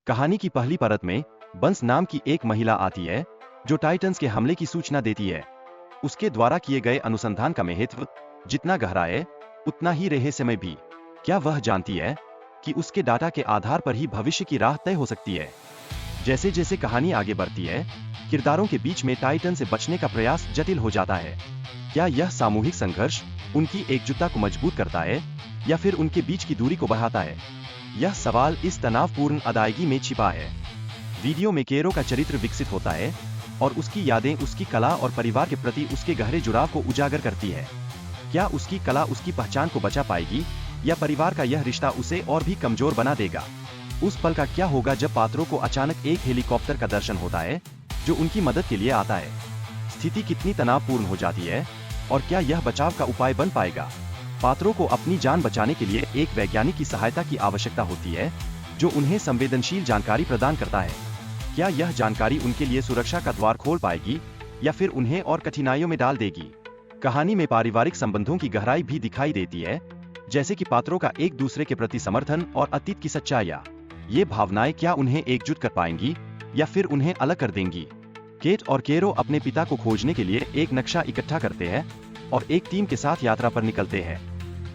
कहानी की पहली परत में बंस नाम की एक महिला आती है जो टाइटन्स के हमले की सूचना देती है। उसके द्वारा किए गए अनुसंधान का महत्व जितना गहरा है उतना ही रहस्यमय भी। क्या वह जानती है कि उसके डाटा के आधार पर ही भविष्य की राह तय हो सकती है? जैसे जैसे कहानी आगे बढ़ती है, किरदारों के बीच में टाइटन से बचने का प्रयास जटिल हो जाता है। क्या यह सामूहिक संघर्ष उनकी एकजुटता को मजबूत करता है या फिर उनके बीच की दूरी को बढ़ाता है? यह सवाल इस तनावपूर्ण अदायगी में छिपा है। वीडियो में केरो का चरित्र विकसित होता है और उसकी यादें उसकी कला और परिवार के प्रति उसके गहरे जुड़ाव को उजागर करती है। क्या उसकी कला उसकी पहचान को बचा पाएगी या परिवार का यह रिश्ता उसे और भी कमजोर बना देगा? उस पल का क्या होगा जब पात्रों को अचानक एक हेलीकॉप्टर का दर्शन होता है जो उनकी मदद के लिए आता है? स्थिति कितनी तनावपूर्ण हो जाती है और क्या यह बचाव का उपाय बन पाएगा? पात्रों को अपनी जान बचाने के लिए एक वैज्ञानिक की सहायता की आवश्यकता होती है जो उन्हें संवेदनशील जानकारी प्रदान करता है। क्या यह जानकारी उनके लिए सुरक्षा का द्वार खोल पाएगी या फिर उन्हें और कठिनाइयों में डाल देगी? कहानी में पारिवारिक संबंधों की गहराई भी दिखाई देती है, जैसे कि पात्रों का एक दूसरे के प्रति समर्थन और अतीत की सच्चाइयाँ। ये भावनाएं क्या उन्हें एकजुट कर पाएंगी या फिर उन्हें अलग कर देंगी? केट और केरो अपने पिता को खोजने के लिए एक नक्शा इकट्ठा करते हैं और एक टीम के साथ यात्रा पर निकलते हैं।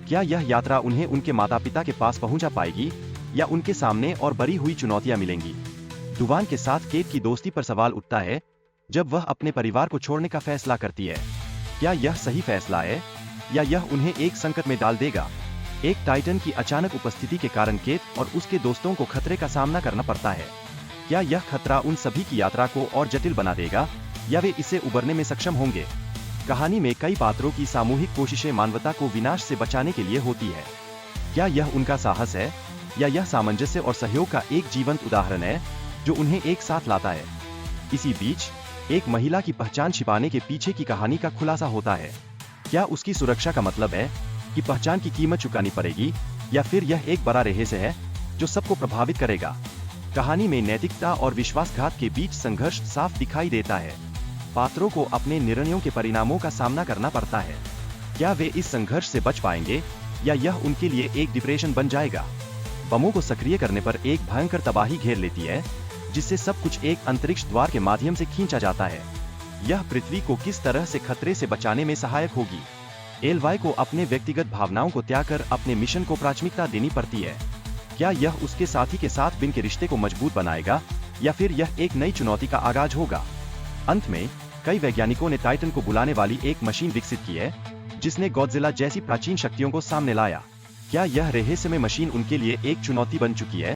क्या यह यात्रा उन्हें उनके माता पिता के पास पहुंचा पाएगी या उनके सामने और बड़ी हुई चुनौतियां मिलेंगी? डुवान के साथ केट की दोस्ती पर सवाल उठता है जब वह अपने परिवार को छोड़ने का फैसला करती है। क्या यह सही फैसला है या यह उन्हें एक संकट में डाल देगा? एक टाइटन की अचानक उपस्थिति के कारण केट और उसके दोस्तों को खतरे का सामना करना पड़ता है। क्या यह खतरा उन सभी की यात्रा को और जटिल बना देगा या वे इसे उबरने में सक्षम होंगे? कहानी में कई पात्रों की सामूहिक कोशिशें मानवता को विनाश से बचाने के लिए होती है। क्या यह उनका साहस है या यह सामंजस्य और सहयोग का एक जीवंत उदाहरण है जो उन्हें एक साथ लाता है? इसी बीच एक महिला की पहचान छिपाने के पीछे की कहानी का खुलासा होता है। क्या उसकी सुरक्षा का मतलब है कि पहचान की कीमत चुकानी पड़ेगी या फिर यह एक बड़ा रहस्य है जो सबको प्रभावित करेगा? कहानी में नैतिकता और विश्वासघात के बीच संघर्ष साफ दिखाई देता है। पात्रों को अपने निर्णयों के परिणामों का सामना करना पड़ता है। क्या वे इस संघर्ष से बच पाएंगे या यह उनके लिए एक डिप्रेशन बन जाएगा? बमों को सक्रिय करने पर एक भयंकर तबाही घेर लेती है जिससे सब कुछ एक अंतरिक्ष द्वार के माध्यम से खींचा जाता है। यह पृथ्वी को किस तरह से खतरे से बचाने में सहायक होगी? एलवाई को अपने व्यक्तिगत भावनाओं को त्याग कर अपने मिशन को प्राथमिकता देनी पड़ती है। क्या यह उसके साथी के साथ बिन के रिश्ते को मजबूत बनाएगा या फिर यह एक नई चुनौती का आगाज होगा? अंत में कई वैज्ञानिकों ने टाइटन को बुलाने वाली एक मशीन विकसित की है जिसने गॉडजिला जैसी प्राचीन शक्तियों को सामने लाया। क्या यह रहस्यमय मशीन उनके लिए एक चुनौती बन चुकी है